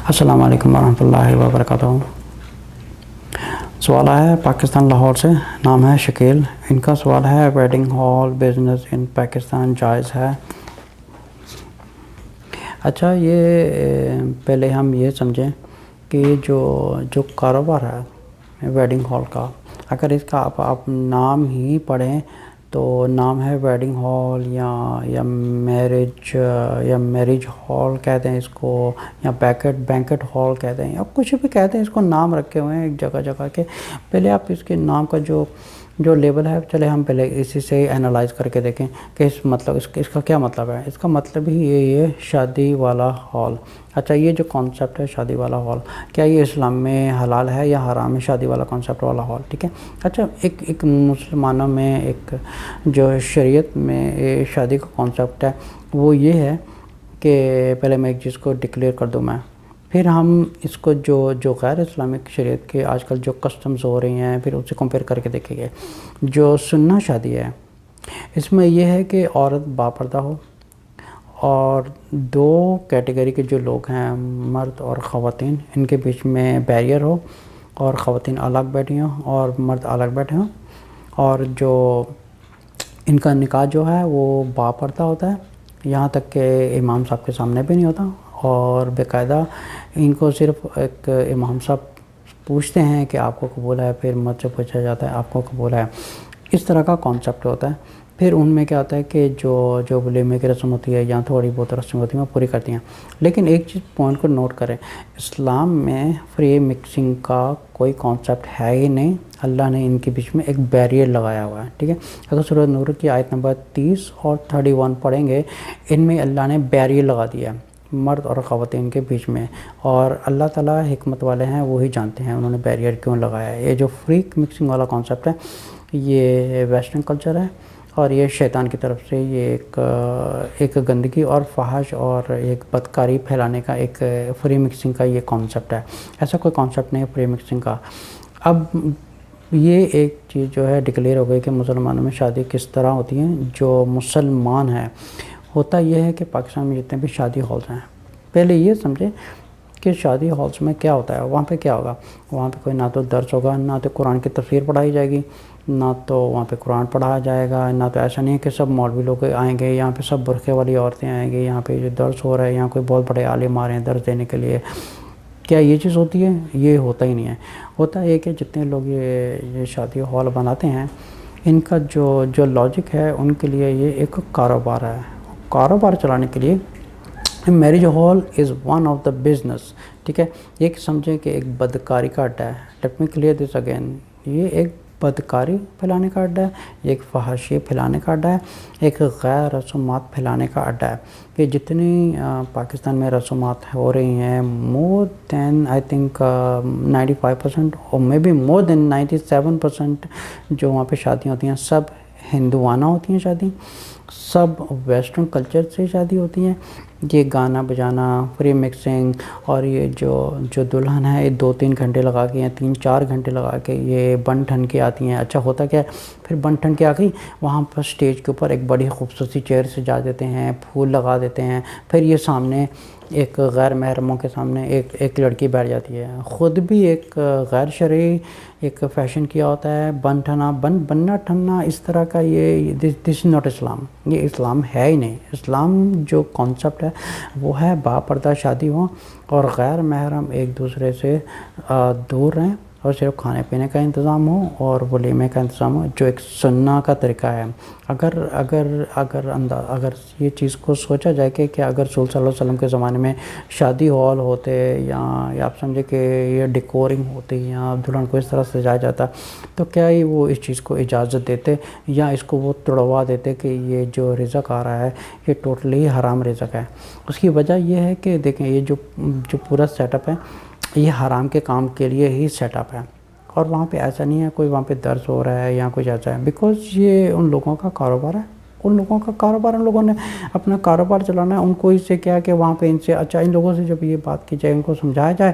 السلام علیکم ورحمۃ اللہ وبرکاتہ۔ سوال ہے پاکستان لاہور سے، نام ہے شکیل۔ ان کا سوال ہے ویڈنگ ہال بزنس ان پاکستان جائز ہے؟ اچھا، یہ پہلے ہم یہ سمجھیں کہ جو کاروبار ہے ویڈنگ ہال کا، اگر اس کا آپ نام ہی پڑھیں تو نام ہے ویڈنگ ہال یا میرج ہال کہتے ہیں اس کو، یا بینکٹ ہال کہتے ہیں، یا کچھ بھی کہتے ہیں، اس کو نام رکھے ہوئے ہیں ایک جگہ کے۔ پہلے آپ اس کے نام کا جو لیبل ہے، چلے ہم پہلے اسی سے اینالائز کر کے دیکھیں کہ اس کا کیا مطلب ہے۔ اس کا مطلب ہی یہ شادی والا ہال۔ اچھا، یہ جو کانسیپٹ ہے شادی والا ہال، کیا یہ اسلام میں حلال ہے یا حرام ہے؟ شادی والا کانسیپٹ والا ہال، ٹھیک ہے۔ اچھا، ایک مسلمانوں میں ایک جو شریعت میں شادی کا کانسیپٹ ہے وہ یہ ہے کہ پہلے میں ایک چیز کو ڈکلیئر کر دوں، میں پھر ہم اس کو جو غیر اسلامک شریعت کے آج کل جو کسٹمز ہو رہی ہیں پھر اسے کمپیئر کر کے دیکھیں گے۔ جو سنہ شادی ہے اس میں یہ ہے کہ عورت باپردہ ہو اور دو کیٹیگری کے جو لوگ ہیں مرد اور خواتین، ان کے بیچ میں بیریئر ہو اور خواتین الگ بیٹھی ہوں اور مرد الگ بیٹھے ہوں، اور جو ان کا نکاح جو ہے وہ باپردہ ہوتا ہے، یہاں تک کہ امام صاحب کے سامنے بھی نہیں ہوتا، اور باقاعدہ ان کو صرف ایک امام صاحب پوچھتے ہیں کہ آپ کو قبول ہے، پھر مرد سے پوچھا جاتا ہے آپ کو قبول ہے۔ اس طرح کا کانسیپٹ ہوتا ہے۔ پھر ان میں کیا ہوتا ہے کہ جو ولیمے کی رسم ہوتی ہے یا تھوڑی بہت رسم ہوتی ہیں وہ پوری کرتی ہیں۔ لیکن ایک چیز پوائنٹ کو نوٹ کریں، اسلام میں فری مکسنگ کا کوئی کانسیپٹ ہے ہی نہیں۔ اللہ نے ان کے بیچ میں ایک بیریئر لگایا ہوا ہے، ٹھیک ہے۔ اگر سورۃ نور کی آیت نمبر 30 اور 31 پڑھیں گے، ان میں اللہ نے بیریئر لگا دیا ہے مرد اور خواتین کے بیچ میں، اور اللہ تعالیٰ حکمت والے ہیں وہی جانتے ہیں انہوں نے بیریئر کیوں لگایا ہے۔ یہ جو فری مکسنگ والا کانسیپٹ ہے یہ ویسٹرن کلچر ہے، اور یہ شیطان کی طرف سے یہ ایک گندگی اور فحش اور ایک بدکاری پھیلانے کا ایک فری مکسنگ کا یہ کانسیپٹ ہے۔ ایسا کوئی کانسیپٹ نہیں ہے فری مکسنگ کا۔ اب یہ ایک چیز جو ہے ڈکلیئر ہو گئی کہ مسلمانوں میں شادی کس طرح ہوتی ہیں۔ جو مسلمان ہیں، ہوتا یہ ہے کہ پاکستان میں جتنے بھی شادی ہالز ہیں، پہلے یہ سمجھیں کہ شادی ہالز میں کیا ہوتا ہے، وہاں پہ کیا ہوگا۔ وہاں پہ کوئی نہ تو درس ہوگا، نہ تو قرآن کی تفسیر پڑھائی جائے گی، نہ تو وہاں پہ قرآن پڑھایا جائے گا، نہ تو ایسا نہیں ہے کہ سب مولوی لوگ آئیں گے، یہاں پہ سب برقعے والی عورتیں آئیں گی، یہاں پہ جو درس ہو رہا ہے یہاں کوئی بہت بڑے عالم آ رہے ہیں درس دینے کے لیے۔ کیا یہ چیز ہوتی ہے؟ یہ ہوتا ہی نہیں ہے۔ ہوتا ہے کہ جتنے لوگ یہ شادی ہال بناتے ہیں، ان کا جو لاجک ہے ان کے لیے یہ ایک کاروبار ہے۔ کاروبار چلانے کے لیے marriage hall is one of the business, ٹھیک ہے۔ یہ سمجھیں کہ ایک بدکاری کا اڈا ہے۔ Let me clear this again, یہ ایک بدکاری پھیلانے کا اڈا ہے، ایک فحاشی پھیلانے کا اڈا ہے، ایک غیر رسومات پھیلانے کا اڈا ہے۔ کہ جتنی پاکستان میں رسومات ہو رہی ہیں، مور دین آئی تھنک 95% اور مے بی مور دین 97% جو وہاں پہ شادیاں ہوتی ہیں سب ہندوانہ ہوتی ہیں، شادی سب ویسٹرن کلچر سے شادی ہوتی ہیں۔ یہ گانا بجانا، فری مکسنگ، اور یہ جو دلہن ہے یہ 2-3 گھنٹے لگا کے یا 3-4 گھنٹے لگا کے یہ بن ٹھن کے آتی ہیں۔ اچھا، ہوتا کیا ہے پھر بن ٹھن کے آ گئی، وہاں پر سٹیج کے اوپر ایک بڑی خوبصورتی چیئر سجا دیتے ہیں، پھول لگا دیتے ہیں، پھر یہ سامنے ایک غیر محرموں کے سامنے ایک لڑکی بیٹھ جاتی ہے، خود بھی ایک غیر شرعی ایک فیشن کیا ہوتا ہے، بننا ٹھننا اس طرح کا۔ یہ دس از ناٹ اسلام، یہ اسلام ہے ہی نہیں۔ اسلام جو کانسیپٹ ہے وہ ہے باپردہ شادی ہو اور غیر محرم ایک دوسرے سے دور رہیں، اور صرف کھانے پینے کا انتظام ہو اور ولیمے کا انتظام ہو، جو ایک سنہ کا طریقہ ہے۔ اگر یہ چیز کو سوچا جائے کہ اگر رسول صلی اللہ علیہ وسلم کے زمانے میں شادی ہال ہوتے، یا آپ سمجھے کہ یہ ڈیکورنگ ہوتی یا دلہن کو اس طرح سجایا جاتا، تو کیا ہی وہ اس چیز کو اجازت دیتے یا اس کو وہ توڑوا دیتے کہ یہ جو رزق آ رہا ہے یہ ٹوٹلی حرام رزق ہے۔ اس کی وجہ یہ ہے کہ دیکھیں یہ جو پورا سیٹ اپ ہے یہ حرام کے کام کے لیے ہی سیٹ اپ ہے، اور وہاں پہ ایسا نہیں ہے کوئی وہاں پہ درس ہو رہا ہے یا کچھ ایسا ہے، بیکاز یہ ان لوگوں کا کاروبار ہے۔ ان لوگوں کا کاروبار، ان لوگوں نے اپنا کاروبار چلانا ہے، ان کو اس سے کیا کہ وہاں پہ ان سے اچھا ان لوگوں سے جب یہ بات کی جائے، ان کو سمجھایا جائے،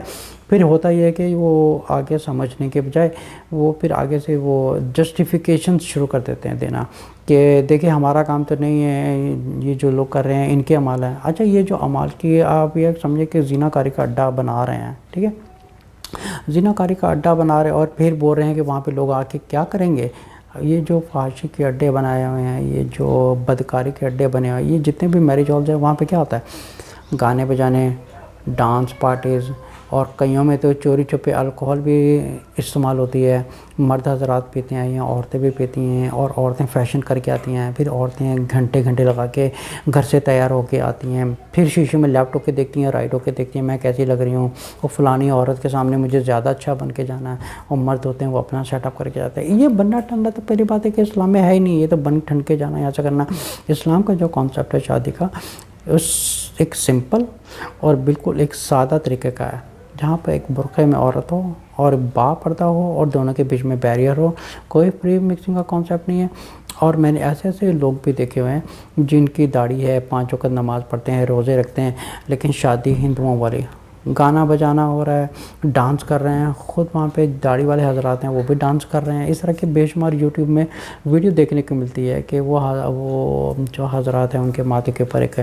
پھر ہوتا یہ ہے کہ وہ آگے سمجھنے کے بجائے وہ پھر آگے سے وہ جسٹیفیکیشن شروع کر دیتے ہیں دینا کہ دیکھیں ہمارا کام تو نہیں ہے، یہ جو لوگ کر رہے ہیں ان کے اعمال ہیں۔ اچھا یہ جو اعمال کی آپ یہ سمجھیں کہ زنا کاری کا اڈہ بنا رہے ہیں، ٹھیک ہے، زنا کاری کا اڈہ بنا رہے ہیں اور پھر بول رہے ہیں کہ وہاں پہ لوگ آ کے کیا کریں گے۔ یہ جو فحاشی کے اڈے بنائے ہوئے ہیں، یہ جو بدکاری کے اڈے بنے ہوئے ہیں، یہ جتنے بھی میرج ہالز ہیں وہاں پہ کیا ہوتا ہے، گانے بجانے، ڈانس پارٹیز، اور کئیوں میں تو چوری چھپے الکوہل بھی استعمال ہوتی ہے، مرد حضرات پیتے ہیں یا عورتیں بھی پیتی ہیں، اور عورتیں فیشن کر کے آتی ہیں، پھر عورتیں گھنٹے گھنٹے لگا کے گھر سے تیار ہو کے آتی ہیں، پھر شیشے میں لیفٹ ہو کے دیکھتی ہیں، رائٹ ہو کے دیکھتی ہیں میں کیسی لگ رہی ہوں، اور فلانی عورت کے سامنے مجھے زیادہ اچھا بن کے جانا ہے، اور مرد ہوتے ہیں وہ اپنا سیٹ اپ کر کے جاتے ہیں۔ یہ بننا ٹھنڈا تو پہلی بات ہے کہ اسلام میں ہے ہی نہیں، یہ تو بن ٹھن کے جانا ہے، ایسا کرنا۔ اسلام کا جو کانسیپٹ ہے شادی کا، اس ایک سمپل اور بالکل ایک سادہ طریقے کا ہے، جہاں پہ ایک برقعے میں عورت ہو اور با پردہ ہو اور دونوں کے بیچ میں بیریئر ہو، کوئی فری مکسنگ کا کانسیپٹ نہیں ہے۔ اور میں نے ایسے لوگ بھی دیکھے ہوئے ہیں جن کی داڑھی ہے، 5 وقت نماز پڑھتے ہیں، روزے رکھتے ہیں، لیکن شادی ہندوؤں والی، گانا بجانا ہو رہا ہے، ڈانس کر رہے ہیں، خود وہاں پہ داڑھی والے حضرات ہیں وہ بھی ڈانس کر رہے ہیں۔ اس طرح کے بے شمار یوٹیوب میں ویڈیو دیکھنے کو ملتی ہے کہ وہ جو حضرات ہیں ان کے ماتھے کے اوپر ایک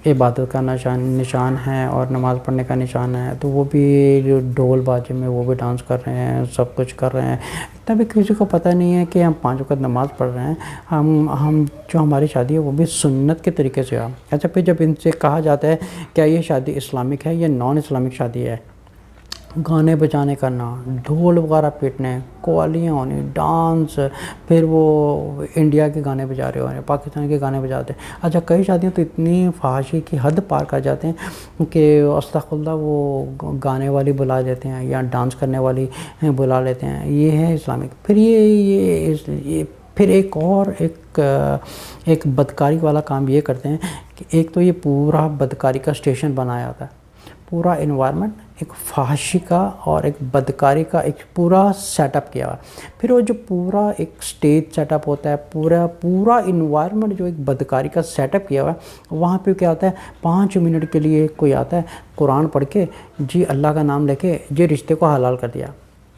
عبادت کا نشان ہے اور نماز پڑھنے کا نشان ہے، تو وہ بھی ڈھول باجے میں وہ بھی ڈانس کر رہے ہیں، سب کچھ کر رہے ہیں، اتنا بھی کسی کو پتہ نہیں ہے کہ ہم 5 وقت نماز پڑھ رہے ہیں، ہم جو ہماری شادی ہے وہ بھی سنت کے طریقے سے ہے۔ اچھا پھر جب ان سے کہا جاتا ہے کیا یہ شادی اسلامک ہے یا نان اسلامک شادی ہے، گانے بجانے کرنا، ڈھول وغیرہ پیٹنے، قوالیاں ہونی، ڈانس، پھر وہ انڈیا کے گانے بجا رہے ہونے، پاکستان کے گانے بجاتے ہیں۔ اچھا کئی شادیاں تو اتنی فحاشی کی حد پار کر جاتے ہیں کہ استغفر اللہ وہ گانے والی بلا دیتے ہیں یا ڈانس کرنے والی بلا لیتے ہیں، یہ ہے اسلامک۔ پھر یہ پھر ایک بدکاری والا کام یہ کرتے ہیں کہ ایک تو یہ پورا بدکاری کا اسٹیشن بنایا ہوتا ہے، پورا انوائرمنٹ ایک فحاشی کا اور ایک بدکاری کا ایک پورا سیٹ اپ کیا ہوا ہے۔ پھر وہ جو پورا ایک سٹیج سیٹ اپ ہوتا ہے، پورا انوائرمنٹ جو ایک بدکاری کا سیٹ اپ کیا ہوا ہے، وہاں پہ کیا ہوتا ہے 5 منٹ کے لیے کوئی آتا ہے قرآن پڑھ کے، جی اللہ کا نام لے کے یہ رشتے کو حلال کر دیا۔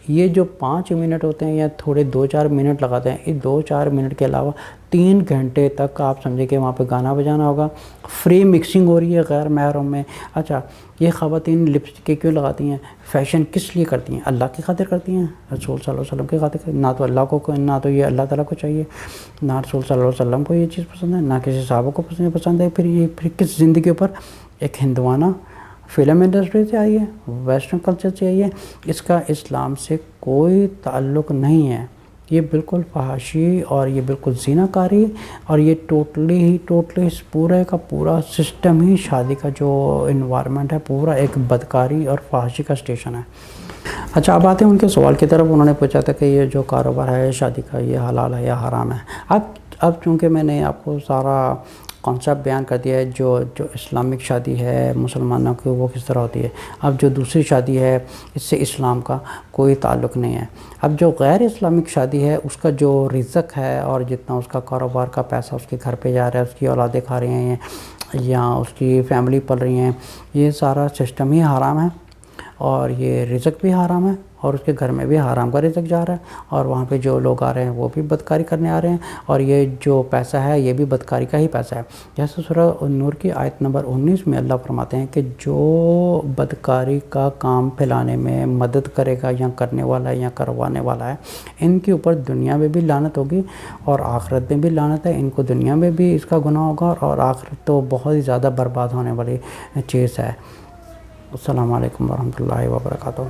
یہ جو 5 منٹ ہوتے ہیں یا تھوڑے 2-4 منٹ لگاتے ہیں، اس 2-4 منٹ کے علاوہ 3 گھنٹے تک آپ سمجھے کہ وہاں پہ گانا بجانا ہوگا، فری مکسنگ ہو رہی ہے غیر محرم میں۔ اچھا یہ خواتین لپسٹک کیوں لگاتی ہیں، فیشن کس لیے کرتی ہیں، اللہ کی خاطر کرتی ہیں، رسول صلی اللہ علیہ وسلم کی خاطر، نہ تو اللہ کو، نہ تو یہ اللہ تعالیٰ کو چاہیے، نہ رسول صلی اللہ علیہ وسلم کو یہ چیز پسند ہے، نہ کسی صحابہ کو پسند ہے۔ پھر یہ کس زندگی اوپر ایک ہندوانہ فلم انڈسٹری سے آئی ہے، ویسٹرن کلچر سے آئی ہے، اس کا اسلام سے کوئی تعلق نہیں ہے۔ یہ بالکل فحاشی اور یہ بالکل زنا کاری، اور یہ ٹوٹلی اس پورے کا پورا سسٹم ہی شادی کا جو انوائرمنٹ ہے پورا ایک بدکاری اور فحاشی کا اسٹیشن ہے۔ اچھا اب آتے ہیں ان کے سوال کی طرف۔ انہوں نے پوچھا تھا کہ یہ جو کاروبار ہے شادی کا یہ حلال ہے یا حرام ہے۔ اب چونکہ میں نے آپ کو سارا کانسیپٹ بیان کر دیا ہے جو اسلامک شادی ہے مسلمانوں کی وہ کس طرح ہوتی ہے، اب جو دوسری شادی ہے اس سے اسلام کا کوئی تعلق نہیں ہے۔ اب جو غیر اسلامک شادی ہے اس کا جو رزق ہے اور جتنا اس کا کاروبار کا پیسہ اس کے گھر پہ جا رہا ہے، اس کی اولادیں کھا رہی ہیں یا اس کی فیملی پل رہی ہیں، یہ سارا سسٹم ہی حرام ہے، اور یہ رزق بھی حرام ہے، اور اس کے گھر میں بھی حرام کا رزق جا رہا ہے، اور وہاں پہ جو لوگ آ رہے ہیں وہ بھی بدکاری کرنے آ رہے ہیں، اور یہ جو پیسہ ہے یہ بھی بدکاری کا ہی پیسہ ہے۔ جیسے سورہ نور کی آیت نمبر 19 میں اللہ فرماتے ہیں کہ جو بدکاری کا کام پھیلانے میں مدد کرے گا یا کرنے والا ہے یا کروانے والا ہے، ان کے اوپر دنیا میں بھی لعنت ہوگی اور آخرت میں بھی لعنت ہے، ان کو دنیا میں بھی اس کا گناہ ہوگا، اور آخرت تو بہت ہی زیادہ برباد ہونے والی چیز ہے۔ السلام علیکم ورحمۃ اللہ وبرکاتہ۔